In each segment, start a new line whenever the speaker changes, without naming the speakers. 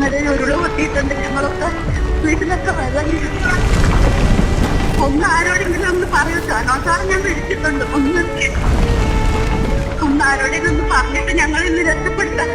ഇന്നലെ ഉരുള് പൊട്ടിയിട്ടുണ്ട്. ഞങ്ങളൊക്കെ വീട്ടിലൊക്കെ വെള്ളം ഒന്ന് ആരോടെങ്കിലും ഒന്ന് പറയൂ സാർ ഞാൻ വിളിച്ചിട്ടുണ്ട്. ഒന്ന് ആരോടെങ്കിലും ഒന്ന് പറഞ്ഞിട്ട് ഞങ്ങൾ ഇന്ന് രക്ഷപ്പെടുത്താം.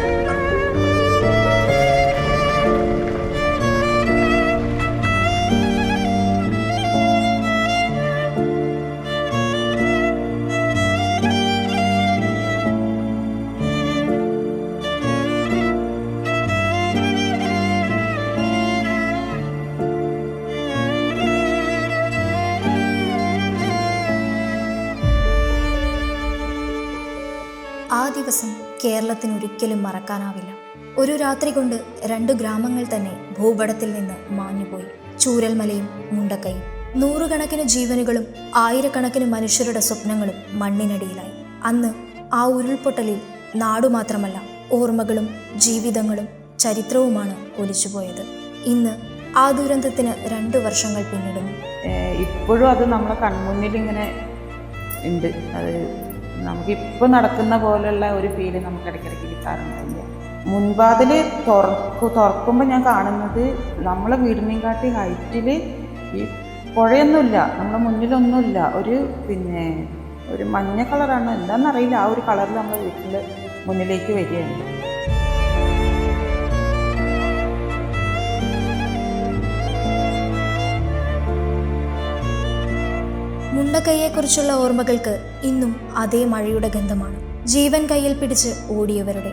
ആ ദിവസം കേരളത്തിനൊരിക്കലും മറക്കാനാവില്ല. ഒരു രാത്രി കൊണ്ട് 2 ഗ്രാമങ്ങൾ തന്നെ ഭൂപടത്തിൽ നിന്ന് മാഞ്ഞുപോയി. ചൂരൽമലയും മുണ്ടക്കയും. 100 കണക്കിന് ജീവനുകളും 1000 മനുഷ്യരുടെ സ്വപ്നങ്ങളും മണ്ണിനടിയിലായി. അന്ന് ആ ഉരുൾപൊട്ടലിൽ നാടുമാത്രമല്ല, ഓർമ്മകളും ജീവിതങ്ങളും ചരിത്രവുമാണ് ഒലിച്ചുപോയത്. ഇന്ന് ആ ദുരന്തത്തിന് 2 വർഷങ്ങൾ പിന്നിടുന്നു.
ഇപ്പോഴും അത് നമ്മളെ കൺമുന്നിൽ ഇങ്ങനെ ഉണ്ട്. അത് നമുക്കിപ്പോൾ നടക്കുന്ന പോലെയുള്ള ഒരു ഫീല് നമുക്ക് ഇടയ്ക്കിടയ്ക്ക് കിട്ടാറുണ്ട്. മുൻവാതിൽ തുറക്കുമ്പോൾ ഞാൻ കാണുന്നത് നമ്മളെ വീടിനെയും കാട്ടി ഹൈറ്റിൽ ഈ പുഴയൊന്നുമില്ല, നമ്മുടെ മുന്നിലൊന്നുമില്ല. ഒരു മഞ്ഞ കളറാണ്, എന്താണെന്നറിയില്ല, ആ ഒരു കളറിൽ നമ്മളെ വീട്ടിൽ മുന്നിലേക്ക് വരികയാണ്.
മുണ്ടക്കൈയെക്കുറിച്ചുള്ള ഓർമ്മകൾക്ക് ഇന്നും അതേ മഴയുടെ ഗന്ധമാണ്. ജീവൻ കയ്യിൽ പിടിച്ച് ഓടിയവരുടെ,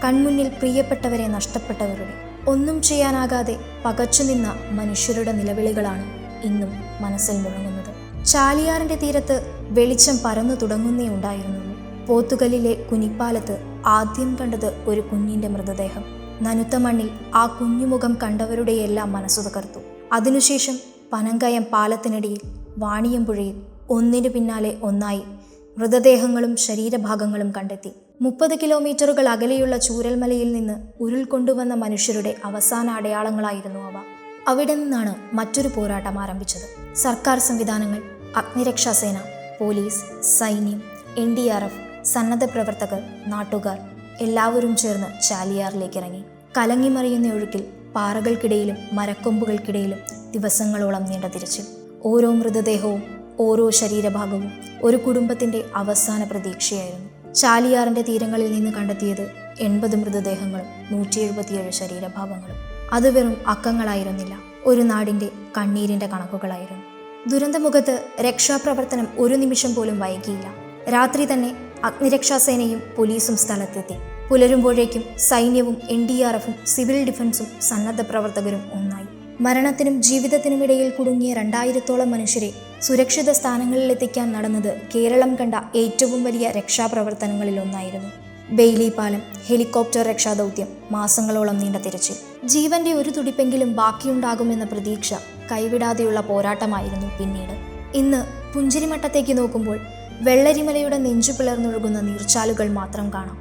കൺമുന്നിൽ പ്രിയപ്പെട്ടവരെ നഷ്ടപ്പെട്ടവരുടെ, ഒന്നും ചെയ്യാനാകാതെ പകച്ചു നിന്ന മനുഷ്യരുടെ നിലവിളികളാണ് ഇന്നും മനസ്സിൽ മുഴങ്ങുന്നത്. ചാലിയാറിന്റെ തീരത്ത് വെളിച്ചം പരന്നു തുടങ്ങുന്നേ ഉണ്ടായിരുന്നുള്ളൂ. പോത്തുകല്ലിലെ കുനിപ്പാലത്ത് ആദ്യം കണ്ടത് ഒരു കുഞ്ഞിന്റെ മൃതദേഹം. നനുത്ത മണ്ണിൽ ആ കുഞ്ഞുമുഖം കണ്ടവരുടെയെല്ലാം മനസ്സു തകർത്തു. അതിനുശേഷം പനങ്കയം പാലത്തിനടിയിൽ, വാണിയമ്പുഴയിൽ ഒന്നിനു പിന്നാലെ ഒന്നായി മൃതദേഹങ്ങളും ശരീരഭാഗങ്ങളും കണ്ടെത്തി. 30 കിലോമീറ്ററുകൾ അകലെയുള്ള ചൂരൽമലയിൽ നിന്ന് ഉരുൾ കൊണ്ടുവന്ന മനുഷ്യരുടെ അവസാന അടയാളങ്ങളായിരുന്നു അവ. അവിടെ നിന്നാണ് മറ്റൊരു പോരാട്ടം ആരംഭിച്ചത്. സർക്കാർ സംവിധാനങ്ങൾ, അഗ്നിരക്ഷാസേന, പോലീസ്, സൈന്യം, NDRF, സന്നദ്ധ പ്രവർത്തകർ, നാട്ടുകാർ എല്ലാവരും ചേർന്ന് ചാലിയാറിലേക്ക് ഇറങ്ങി. കലങ്ങിമറിയുന്ന ഒഴുക്കിൽ, പാറകൾക്കിടയിലും മരക്കൊമ്പുകൾക്കിടയിലും ദിവസങ്ങളോളം നീണ്ട തിരച്ചിൽ. ഓരോ മൃതദേഹവും, ഓരോ ശരീരഭാഗവും ഒരു കുടുംബത്തിന്റെ അവസാന പ്രതീക്ഷയായിരുന്നു. ചാലിയാറിന്റെ തീരങ്ങളിൽ നിന്ന് കണ്ടെത്തിയത് 80 മൃതദേഹങ്ങളും 177 ശരീരഭാഗങ്ങളും. അത് വെറും അക്കങ്ങളായിരുന്നില്ല, ഒരു നാടിന്റെ കണ്ണീരിന്റെ കണക്കുകളായിരുന്നു. ദുരന്തമുഖത്ത് രക്ഷാപ്രവർത്തനം ഒരു നിമിഷം പോലും വൈകിയില്ല. രാത്രി തന്നെ അഗ്നിരക്ഷാസേനയും പോലീസും സ്ഥലത്തെത്തി. പുലരുമ്പോഴേക്കും സൈന്യവും NDRFും സിവിൽ ഡിഫൻസും സന്നദ്ധ പ്രവർത്തകരും ഒന്നായി. മരണത്തിനും ജീവിതത്തിനുമിടയിൽ കുടുങ്ങിയ 2000-ഓളം മനുഷ്യരെ സുരക്ഷിത സ്ഥാനങ്ങളിലെത്തിക്കാൻ നടന്നത് കേരളം കണ്ട ഏറ്റവും വലിയ രക്ഷാപ്രവർത്തനങ്ങളിൽ ഒന്നായിരുന്നു. ബെയ്ലി പാലം, ഹെലികോപ്റ്റർ രക്ഷാദൗത്യം, മാസങ്ങളോളം നീണ്ട തിരച്ചിൽ. ജീവന്റെ ഒരു തുടിപ്പെങ്കിലും ബാക്കിയുണ്ടാകുമെന്ന പ്രതീക്ഷ കൈവിടാതെയുള്ള പോരാട്ടമായിരുന്നു പിന്നീട്. ഇന്ന് പുഞ്ചിരിമട്ടത്തേക്ക് നോക്കുമ്പോൾ വെള്ളരിമലയുടെ നെഞ്ചു പിളർന്നൊഴുകുന്ന നീർച്ചാലുകൾ മാത്രം കാണാം.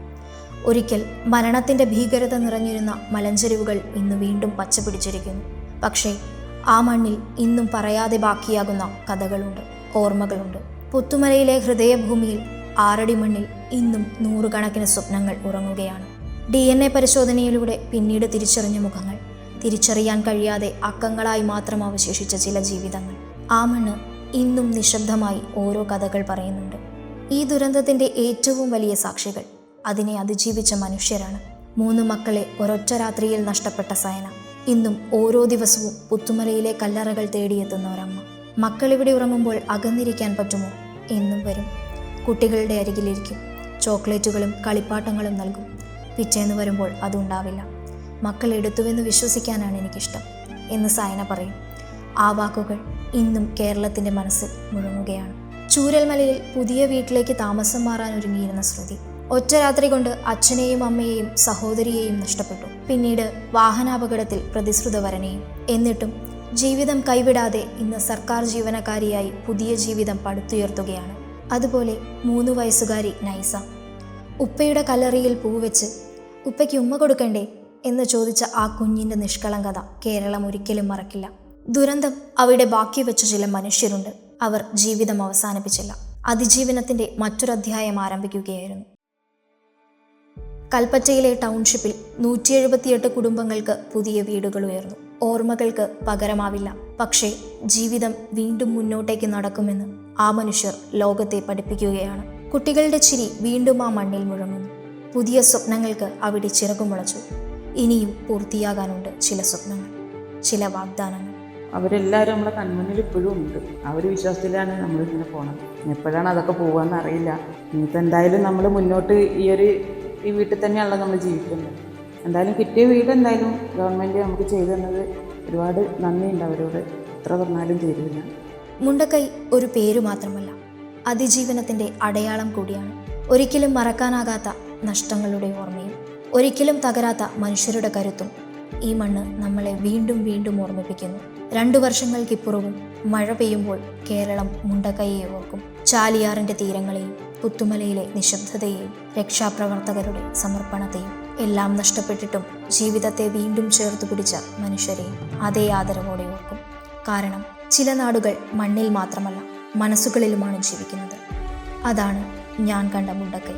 ഒരിക്കൽ മരണത്തിന്റെ ഭീകരത നിറഞ്ഞിരുന്ന മലഞ്ചെരിവുകൾ ഇന്ന് വീണ്ടും പച്ചപിടിച്ചിരിക്കുന്നു. പക്ഷേ ആ മണ്ണിൽ ഇന്നും പറയാതെ ബാക്കിയാകുന്ന കഥകളുണ്ട്, ഓർമ്മകളുണ്ട്. പുത്തുമലയിലെ ഹൃദയഭൂമിയിൽ 6 അടി മണ്ണിൽ ഇന്നും 100 കണക്കിന് സ്വപ്നങ്ങൾ ഉറങ്ങുകയാണ്. DNA പരിശോധനയിലൂടെ പിന്നീട് തിരിച്ചറിഞ്ഞ മുഖങ്ങൾ, തിരിച്ചറിയാൻ കഴിയാതെ അക്കങ്ങളായി മാത്രം അവശേഷിച്ച ചില ജീവിതങ്ങൾ. ആ മണ്ണ് ഇന്നും നിശബ്ദമായി ഓരോ കഥകൾ പറയുന്നുണ്ട്. ഈ ദുരന്തത്തിന്റെ ഏറ്റവും വലിയ സാക്ഷികൾ അതിനെ അതിജീവിച്ച മനുഷ്യരാണ്. 3 മക്കളെ ഒരൊറ്റ രാത്രിയിൽ നഷ്ടപ്പെട്ട സയന. ഇന്നും ഓരോ ദിവസവും പുത്തുമലയിലെ കല്ലറകൾ തേടിയെത്തുന്ന ഒരമ്മ. മക്കളിവിടെ ഉറങ്ങുമ്പോൾ അകന്നിരിക്കാൻ പറ്റുമോ? എന്നും വരും. കുട്ടികളുടെ അരികിലിരിക്കും. ചോക്ലേറ്റുകളും കളിപ്പാട്ടങ്ങളും നൽകും. പിറ്റേന്ന് വരുമ്പോൾ അതുണ്ടാവില്ല. മക്കൾ എടുത്തുവെന്ന് വിശ്വസിക്കാനാണ് എനിക്കിഷ്ടം എന്ന് സയന പറയും. ആ വാക്കുകൾ ഇന്നും കേരളത്തിൻ്റെ മനസ്സിൽ മുഴങ്ങുകയാണ്. ചൂരൽമലയിൽ പുതിയ വീട്ടിലേക്ക് താമസം മാറാൻ ഒരുങ്ങിയിരുന്ന ശ്രുതി ഒറ്റ രാത്രി കൊണ്ട് അച്ഛനെയും അമ്മയെയും സഹോദരിയെയും നഷ്ടപ്പെട്ടു. പിന്നീട് വാഹനാപകടത്തിൽ പ്രതിശ്രുത വരനെയും. എന്നിട്ടും ജീവിതം കൈവിടാതെ ഇന്ന് സർക്കാർ ജീവനക്കാരിയായി പുതിയ ജീവിതം പടുത്തുയർത്തുകയാണ്. അതുപോലെ 3 വയസ്സുകാരി നൈസ. ഉപ്പയുടെ കല്ലറിയിൽ പൂവെച്ച് ഉപ്പയ്ക്ക് ഉമ്മ കൊടുക്കണ്ടേ എന്ന് ചോദിച്ച ആ കുഞ്ഞിൻ്റെ നിഷ്കളങ്കത കേരളം ഒരിക്കലും മറക്കില്ല. ദുരന്തം അവിടെ ബാക്കി വെച്ച ചില മനുഷ്യരുണ്ട്. അവർ ജീവിതം അവസാനിപ്പിച്ചില്ല. അതിജീവനത്തിൻ്റെ മറ്റൊരധ്യായം ആരംഭിക്കുകയായിരുന്നു. കൽപ്പറ്റയിലെ ടൗൺഷിപ്പിൽ 178 കുടുംബങ്ങൾക്ക് പുതിയ വീടുകൾ ഉയർന്നു. ഓർമ്മകൾക്ക് പകരമാവില്ല, പക്ഷേ ജീവിതം വീണ്ടും മുന്നോട്ടേക്ക് നടക്കുമെന്ന് ആ മനുഷ്യർ ലോകത്തെ പഠിപ്പിക്കുകയാണ്. കുട്ടികളുടെ ചിരി വീണ്ടും ആ മണ്ണിൽ മുഴങ്ങുന്നു. പുതിയ സ്വപ്നങ്ങൾക്ക് അവിടെ ചിറകുമുളച്ചു. ഇനിയും പൂർത്തിയാകാനുണ്ട് ചില സ്വപ്നങ്ങൾ, ചില വാഗ്ദാനങ്ങൾ.
അവരെല്ലാവരും നമ്മളെ കൺമുന്നിൽ ഇപ്പോഴും ഉണ്ട്. ആ ഒരു വിശ്വാസത്തിലാണ് നമ്മളിങ്ങനെ പോണത്. എപ്പോഴാണ് അതൊക്കെ പോകാമെന്ന് അറിയില്ല. ഇനിയിപ്പോൾ എന്തായാലും നമ്മൾ മുന്നോട്ട് ഈ വീട്ടിൽ തന്നെയാണല്ലോ നമ്മൾ ജീവിക്കുന്നത്. എന്തായാലും കിട്ടിയ വീട് എന്തായാലും ഗവൺമെൻറ് നമുക്ക് ചെയ്തു തന്നത് ഒരുപാട് നന്ദിയുണ്ട് അവരോട്. എത്ര പറഞ്ഞാലും തീരില്ല.
മുണ്ടക്കൈ ഒരു പേരു മാത്രമല്ല, അതിജീവനത്തിൻ്റെ അടയാളം കൂടിയാണ്. ഒരിക്കലും മറക്കാനാകാത്ത നഷ്ടങ്ങളുടെ ഓർമ്മയും ഒരിക്കലും തകരാത്ത മനുഷ്യരുടെ കരുത്തും ഈ മണ്ണ് നമ്മളെ വീണ്ടും വീണ്ടും ഓർമ്മിപ്പിക്കുന്നു. 2 വർഷങ്ങൾക്കിപ്പുറവും മഴ പെയ്യുമ്പോൾ കേരളം മുണ്ടക്കൈയെ ഓർക്കും. ചാലിയാറിൻ്റെ തീരങ്ങളെയും പുത്തുമലയിലെ നിശബ്ദതയെയും രക്ഷാപ്രവർത്തകരുടെ സമർപ്പണത്തെയും എല്ലാം നഷ്ടപ്പെട്ടിട്ടും ജീവിതത്തെ വീണ്ടും ചേർത്ത് പിടിച്ച മനുഷ്യരെയും അതേ ആദരവോടെ ഓർക്കും. കാരണം ചില നാടുകൾ മണ്ണിൽ മാത്രമല്ല മനസ്സുകളിലുമാണ് ജീവിക്കുന്നത്. അതാണ് ഞാൻ കണ്ട മുണ്ടക്കൈ.